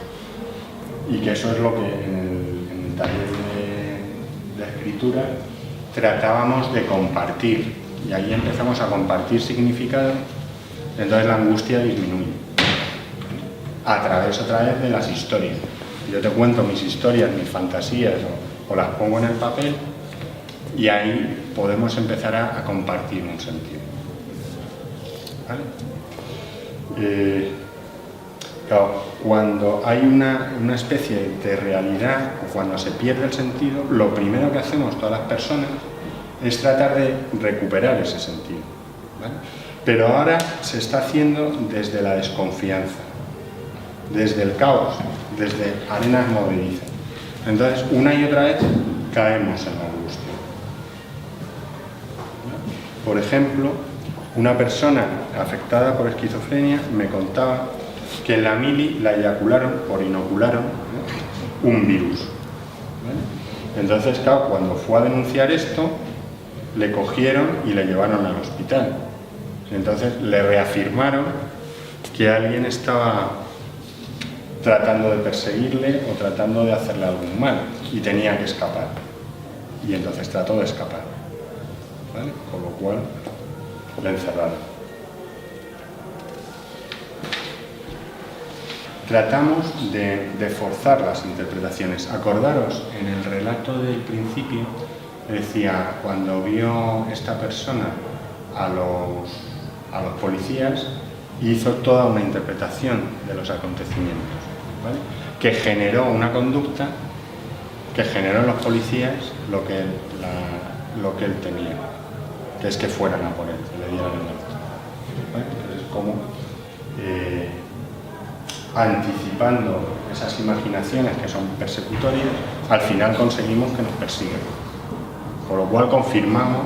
Y que eso es lo que en el taller de escritura tratábamos de compartir, y ahí empezamos a compartir significado. Entonces la angustia disminuye a través otra vez de las historias. Yo te cuento mis historias, mis fantasías, o las pongo en el papel, y ahí podemos empezar a compartir un sentido, ¿vale? Claro, cuando hay una especie de realidad, o cuando se pierde el sentido, lo primero que hacemos todas las personas es tratar de recuperar ese sentido, ¿vale? Pero ahora se está haciendo desde la desconfianza, desde el caos, desde arenas movedizas. Entonces, una y otra vez caemos en la angustia. Por ejemplo, una persona afectada por esquizofrenia me contaba que en la mili la inocularon un virus, ¿vale? Entonces, claro, cuando fue a denunciar esto, le cogieron y le llevaron al hospital. Entonces le reafirmaron que alguien estaba tratando de perseguirle o tratando de hacerle algún mal y tenía que escapar. Y entonces trató de escapar, ¿vale? Con lo cual le encerraron. Tratamos de forzar las interpretaciones. Acordaros, en el relato del principio decía, cuando vio esta persona a los policías, hizo toda una interpretación de los acontecimientos, ¿vale? Que generó una conducta que generó en los policías lo que él temía, que es que fueran a por él, que le dieran el alto, ¿vale? Entonces, como anticipando esas imaginaciones que son persecutorias, al final conseguimos que nos persigan. Por lo cual confirmamos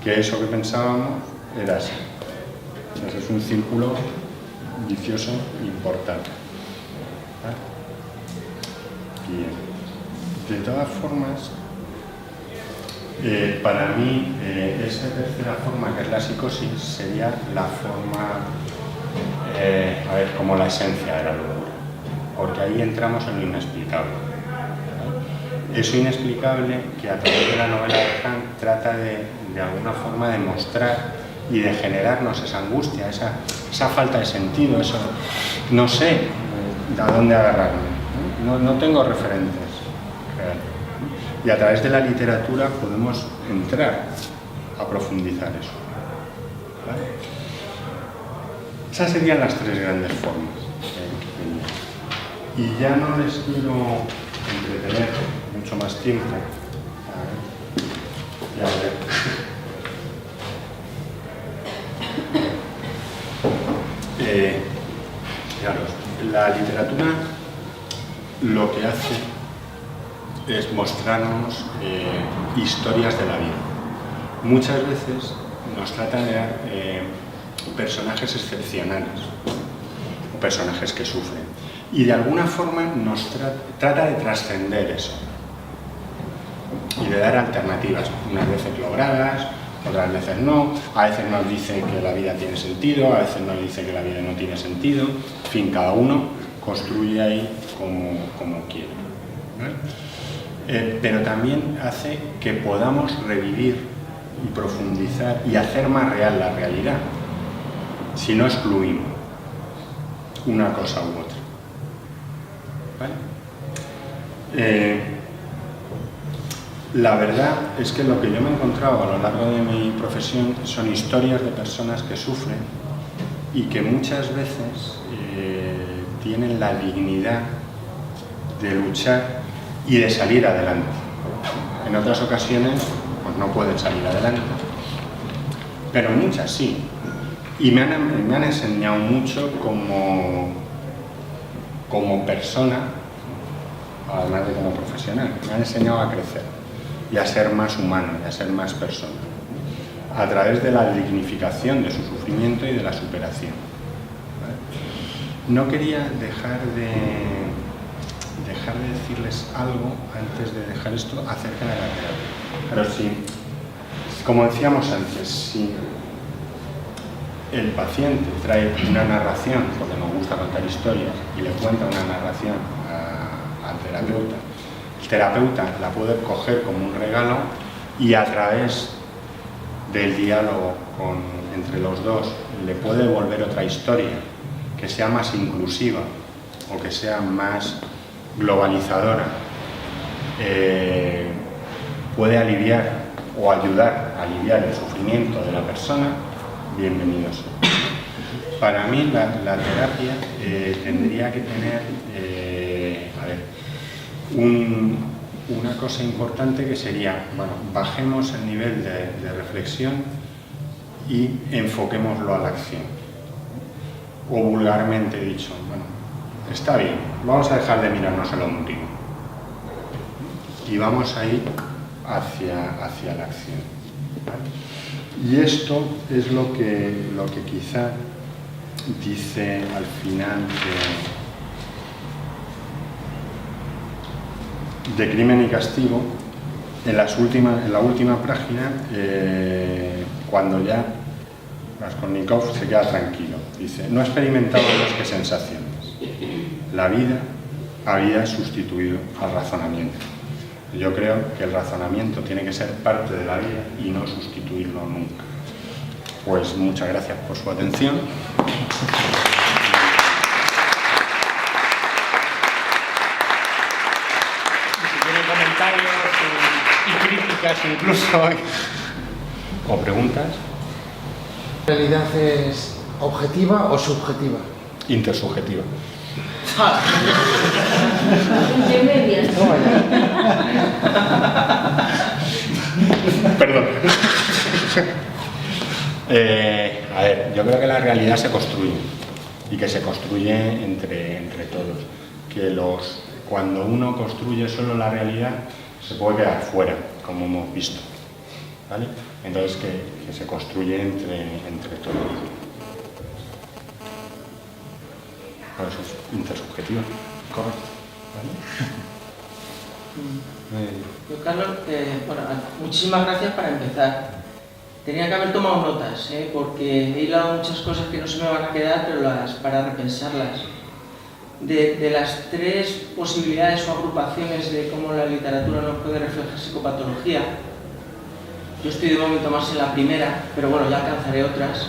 que eso que pensábamos era así. Entonces es un círculo vicioso importante. ¿Vale? Bien. De todas formas, para mí, esa tercera forma, que es la psicosis, sería la forma, como la esencia de la locura, porque ahí entramos en lo inexplicable. ¿Vale? Eso inexplicable que a través de la novela de Kant trata de alguna forma de mostrar y de generarnos esa angustia, esa falta de sentido, eso, no sé a dónde agarrarme, no tengo referentes reales. Y a través de la literatura podemos entrar a profundizar eso. ¿Vale? Esas serían las tres grandes formas que tenía. Y ya no les quiero entretener mucho más tiempo. A ver. Claro, la literatura lo que hace es mostrarnos historias de la vida. Muchas veces nos trata de dar personajes excepcionales, o personajes que sufren, y de alguna forma nos trata de trascender eso y de dar alternativas, unas veces logradas, otras veces no, a veces nos dice que la vida tiene sentido, a veces nos dice que la vida no tiene sentido, en fin, cada uno construye ahí como quiere, ¿vale? Pero también hace que podamos revivir y profundizar y hacer más real la realidad, si no excluimos una cosa u otra, ¿vale? La verdad es que lo que yo me he encontrado a lo largo de mi profesión son historias de personas que sufren y que muchas veces tienen la dignidad de luchar y de salir adelante. En otras ocasiones pues no pueden salir adelante, pero muchas sí. Y me han enseñado mucho como persona, además de como profesional. Me han enseñado a crecer y a ser más humano, y a ser más persona, a través de la dignificación de su sufrimiento y de la superación. ¿Vale? No quería dejar de decirles algo antes de dejar esto acerca de la terapia. Pero sí, como decíamos antes, si el paciente trae una narración, porque nos gusta contar historias, y le cuenta una narración al terapeuta, el terapeuta la puede coger como un regalo y a través del diálogo entre los dos le puede devolver otra historia que sea más inclusiva o que sea más globalizadora, puede aliviar o ayudar a aliviar el sufrimiento de la persona. Bienvenidos. Para mí la terapia tendría que tener una cosa importante, que sería, bueno, bajemos el nivel de reflexión y enfoquémoslo a la acción. O vulgarmente dicho, bueno, está bien, vamos a dejar de mirarnos el ombligo y vamos a ir hacia la acción, ¿vale? Y esto es lo que quizá dice al final de Crimen y Castigo, en la última página, cuando ya Raskolnikov se queda tranquilo. Dice: no he experimentado más que sensaciones. La vida había sustituido al razonamiento. Yo creo que el razonamiento tiene que ser parte de la vida y no sustituirlo nunca. Pues muchas gracias por su atención.
Si tienen comentarios...
y críticas incluso, o preguntas.
¿La realidad es objetiva o subjetiva?
Intersubjetiva.
Intermedias.
Perdón. A ver, yo creo que la realidad se construye y que se construye entre todos. Que cuando uno construye solo la realidad se puede quedar fuera, como hemos visto, ¿vale? Entonces que se construye entre todos. Por eso es intersubjetiva. Correcto. ¿Vale?
Yo, Carlos, bueno, muchísimas gracias para empezar. Tenía que haber tomado notas, porque he hilado muchas cosas que no se me van a quedar, pero para repensarlas. De las tres posibilidades o agrupaciones de cómo la literatura nos puede reflejar psicopatología, yo estoy de momento más en la primera, pero bueno, ya alcanzaré otras.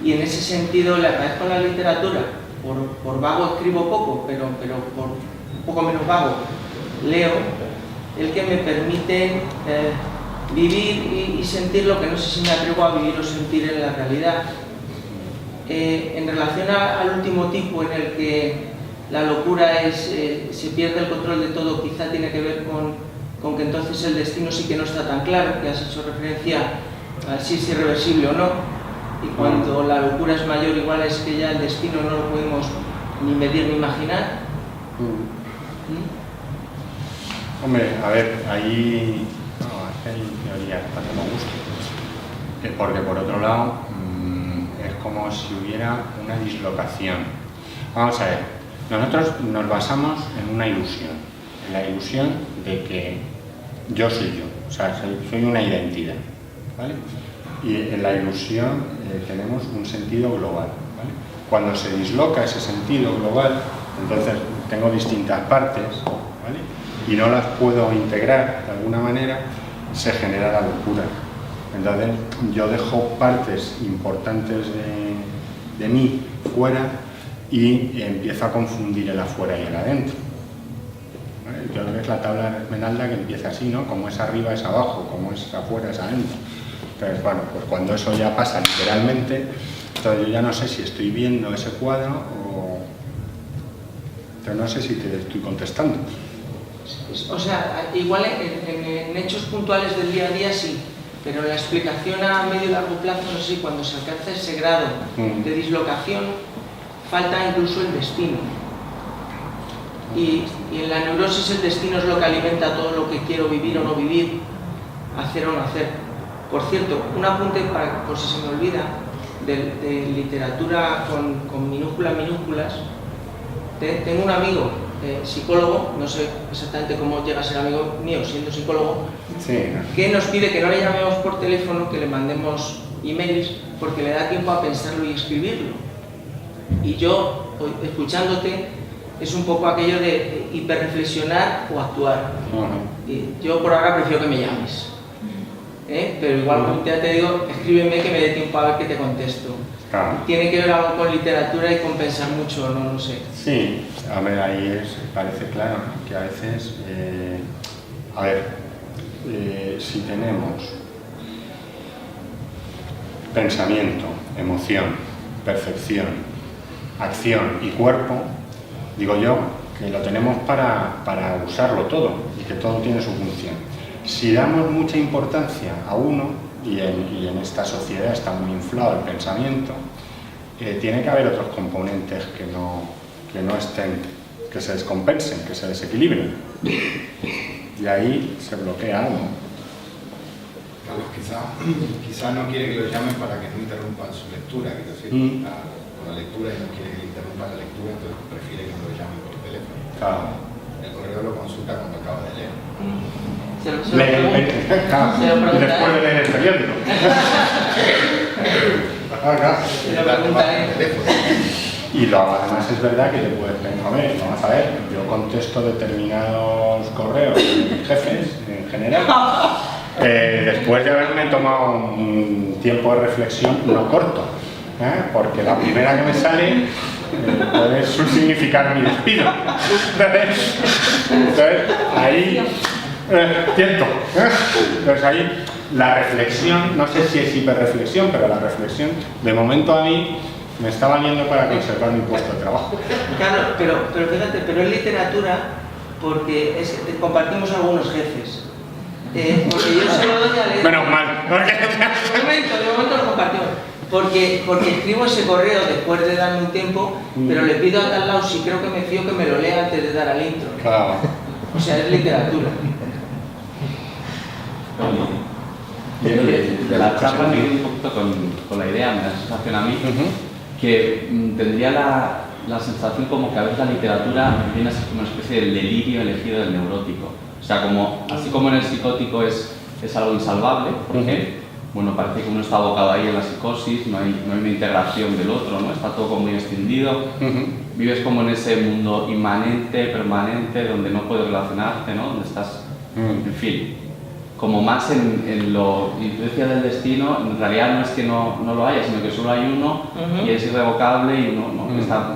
Y en ese sentido le agradezco a la literatura. Por vago escribo poco, pero por un poco menos vago leo, el que me permite vivir y sentir lo que no sé si me atrevo a vivir o sentir en la realidad. En relación al último tipo, en el que la locura se pierde el control de todo, quizá tiene que ver con que entonces el destino sí que no está tan claro, que has hecho referencia a si es irreversible o no, y cuando la locura es mayor, igual es que ya el destino no lo podemos ni medir ni imaginar.
Hombre, a ver, ahí hay teorías para que me guste, porque por otro lado es como si hubiera una dislocación. Vamos a ver, nosotros nos basamos en una ilusión, en la ilusión de que yo soy yo, o sea, soy una identidad, ¿vale? Y en la ilusión tenemos un sentido global, ¿vale? Cuando se disloca ese sentido global, entonces tengo distintas partes, ¿vale? Y no las puedo integrar de alguna manera, se genera la locura. Entonces yo dejo partes importantes de mí fuera y empiezo a confundir el afuera y el adentro. ¿Vale? Yo creo que es la tabla de Esmeralda que empieza así, ¿no? Como es arriba es abajo, como es afuera es adentro. Entonces, bueno, pues cuando eso ya pasa literalmente, entonces yo ya no sé si estoy viendo ese cuadro o... Pero no sé si te estoy contestando.
O sea, igual en hechos puntuales del día a día sí, pero la explicación a medio y largo plazo, no sé, cuando se alcanza ese grado de dislocación, falta incluso el destino. Y en la neurosis el destino es lo que alimenta todo lo que quiero vivir o no vivir, hacer o no hacer. Por cierto, un apunte, por si se me olvida, de literatura con minúsculas. Tengo un amigo psicólogo, no sé exactamente cómo llega a ser amigo mío siendo psicólogo, sí, que nos pide que no le llamemos por teléfono, que le mandemos emails, porque le da tiempo a pensarlo y escribirlo. Y yo, escuchándote, es un poco aquello de hiperreflexionar o actuar. Y yo por ahora prefiero que me llames. Pero igual ya te digo, escríbeme que me dé tiempo a ver qué te contesto. Claro. Tiene que ver algo con literatura y con pensar mucho, no lo sé.
Sí, a ver, ahí parece claro que a veces, si tenemos pensamiento, emoción, percepción, acción y cuerpo, digo yo que lo tenemos para usarlo todo y que todo tiene su función. Si damos mucha importancia a uno, y en esta sociedad está muy inflado el pensamiento, tiene que haber otros componentes que no estén, que se descompensen, que se desequilibren. Y ahí se bloquea algo.
Carlos, quizá no quiere que lo llamen para que no interrumpan su lectura, quiero decir, con la lectura y no quiere que le interrumpan la lectura, entonces prefiere que no lo llamen por teléfono. Claro. El correo lo consulta cuando acaba de leer.
Y después
de leer el periódico. Y además es verdad que te puedes pensar, vamos a ver, yo contesto determinados correos de mis jefes en general, después de haberme tomado un tiempo de reflexión no corto, porque la primera que me sale puede significar mi despido. Entonces ahí Cierto. Entonces ahí la reflexión, no sé si es hiperreflexión, pero la reflexión, de momento a mí, me está valiendo para conservar mi puesto de trabajo.
Claro, pero fíjate, pero es literatura porque compartimos algunos jefes. Porque yo se lo doy a leer.
Menos mal.
De momento lo compartimos. Porque escribo ese correo después de darme un tiempo, pero le pido a tal lado si creo que me fío que me lo lea antes de dar al intro.
Claro.
O sea, es literatura.
De la charla me quedé un poquito con la idea, me da la sensación a mí, que tendría la sensación como que a veces la literatura viene a ser como una especie de delirio elegido del neurótico. O sea, así como en el psicótico es algo insalvable, porque bueno, parece que uno está abocado ahí en la psicosis, no hay una integración del otro, ¿no? Está todo como muy extendido, vives como en ese mundo inmanente, permanente, donde no puedes relacionarte, ¿no? Donde estás, en fin, como más en lo... Y tú decías del destino, en realidad no es que no lo haya, sino que solo hay uno y es irrevocable y no está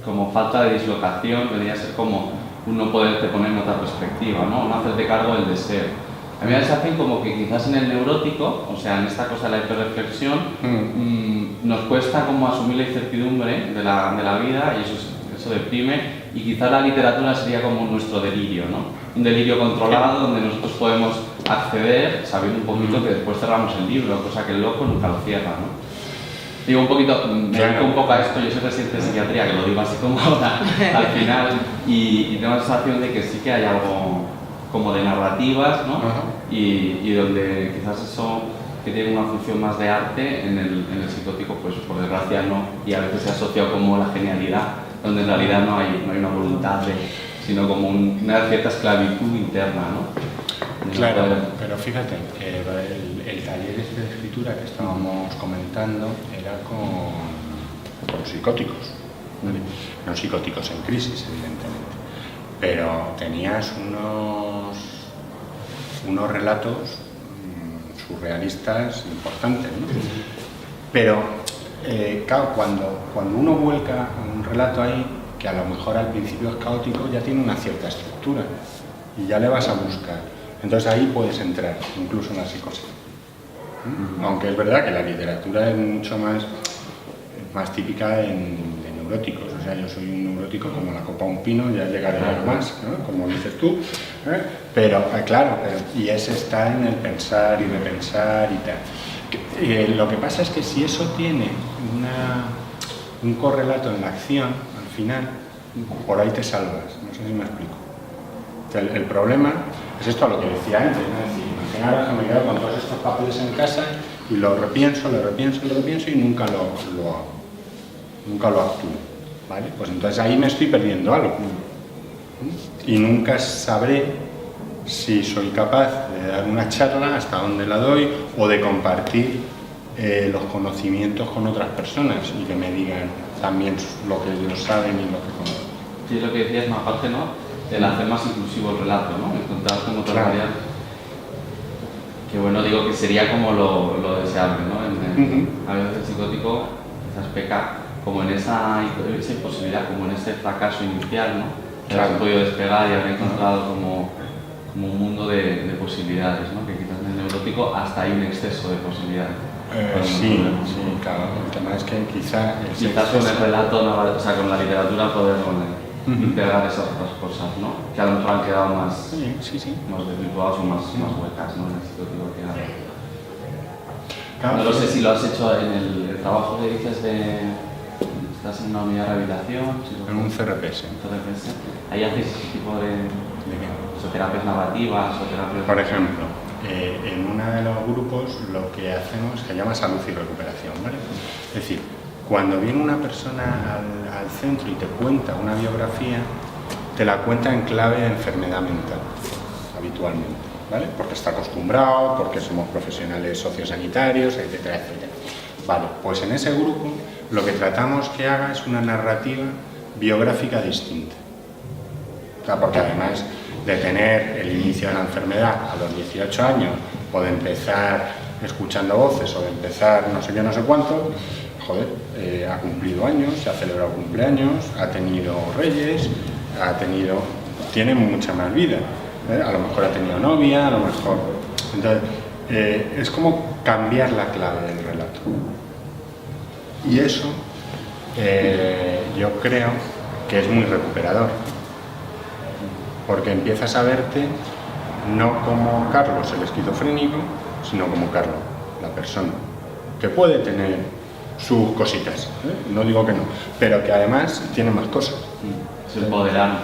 como falta de dislocación, debería ser como uno poderte poner en otra perspectiva, ¿no? No hacerte cargo del deseo. A mí me hace como que quizás en el neurótico, o sea, en esta cosa de la hiperreflexión, nos cuesta como asumir la incertidumbre de la vida y eso deprime, y quizás la literatura sería como nuestro delirio, ¿no? Un delirio controlado donde nosotros podemos acceder sabiendo un poquito que después cerramos el libro, cosa que el loco nunca lo cierra, ¿no? Digo un poquito, me dedico un poco a esto, yo soy residente de psiquiatría, que lo digo así como ahora, al final, y tengo la sensación de que sí que hay algo como de narrativas, ¿no? Y donde quizás eso que tiene una función más de arte en el psicótico, pues por desgracia no, y a veces se asocia como la genialidad, donde en realidad no hay una voluntad sino como una cierta esclavitud interna, ¿no?
Claro, pero fíjate, el taller de escritura que estábamos comentando era con psicóticos, ¿vale? No psicóticos en crisis, evidentemente, pero tenías unos relatos surrealistas importantes, ¿no? Pero claro, cuando uno vuelca un relato ahí, que a lo mejor al principio es caótico, ya tiene una cierta estructura y ya le vas a buscar. Entonces ahí puedes entrar, incluso en la psicosis. Aunque es verdad que la literatura es mucho más típica de neuróticos. O sea, yo soy un neurótico como la copa a un pino, ya llegaré a más, ¿no? Como dices tú. Pero claro, y ese está en el pensar y repensar y tal. Lo que pasa es que si eso tiene un correlato en la acción, al final, por ahí te salvas. No sé si me explico. O sea, el problema es esto a lo que decía antes, ¿no? Es decir, imaginaros que me quedo con todos estos papeles en casa y lo repienso y nunca lo actúo, ¿vale? Pues entonces ahí me estoy perdiendo algo y nunca sabré si soy capaz de dar una charla, hasta dónde la doy, o de compartir los conocimientos con otras personas y que me digan también lo que ellos saben y lo que conocen.
Sí, lo que decías, más aparte, ¿no? El hacer más inclusivo el relato, ¿no? Encontrar como otra variedad. Que bueno, digo que sería como lo deseable, ¿no? A veces el psicótico quizás peca como en esa imposibilidad, como en ese fracaso inicial, ¿no? Que has podido despegar y haber encontrado como un mundo de posibilidades, ¿no? Que quizás en el neurótico hasta hay un exceso de posibilidades.
Sí, claro. El tema es que quizás
con el relato, o sea, con la literatura poder integrar esas otras cosas, ¿no? Que a lo mejor han quedado más desvirtuadas o más huecas, ¿no? En el psicótico que no lo sé si lo has hecho en el trabajo que dices estás en una unidad de rehabilitación.
En un CRPS.
Ahí hacéis ese tipo de terapias narrativas o terapias...
Por ejemplo, en uno de los grupos lo que hacemos se llama salud y recuperación, ¿vale? Es decir, cuando viene una persona al centro y te cuenta una biografía, te la cuenta en clave de enfermedad mental, habitualmente, ¿vale? Porque está acostumbrado, porque somos profesionales sociosanitarios, etcétera, etcétera. Vale, pues en ese grupo lo que tratamos que haga es una narrativa biográfica distinta. O sea, porque además de tener el inicio de la enfermedad a los 18 años, o de empezar escuchando voces, o de empezar no sé qué, no sé cuánto, ha cumplido años, se ha celebrado cumpleaños, ha tenido reyes, tiene mucha más vida. A lo mejor ha tenido novia, a lo mejor... Entonces, es como cambiar la clave del relato. Y eso yo creo que es muy recuperador. Porque empiezas a verte no como Carlos el esquizofrénico, sino como Carlos, la persona, que puede tener sus cositas, no digo que no, pero que además tiene más cosas.
Es el poderano.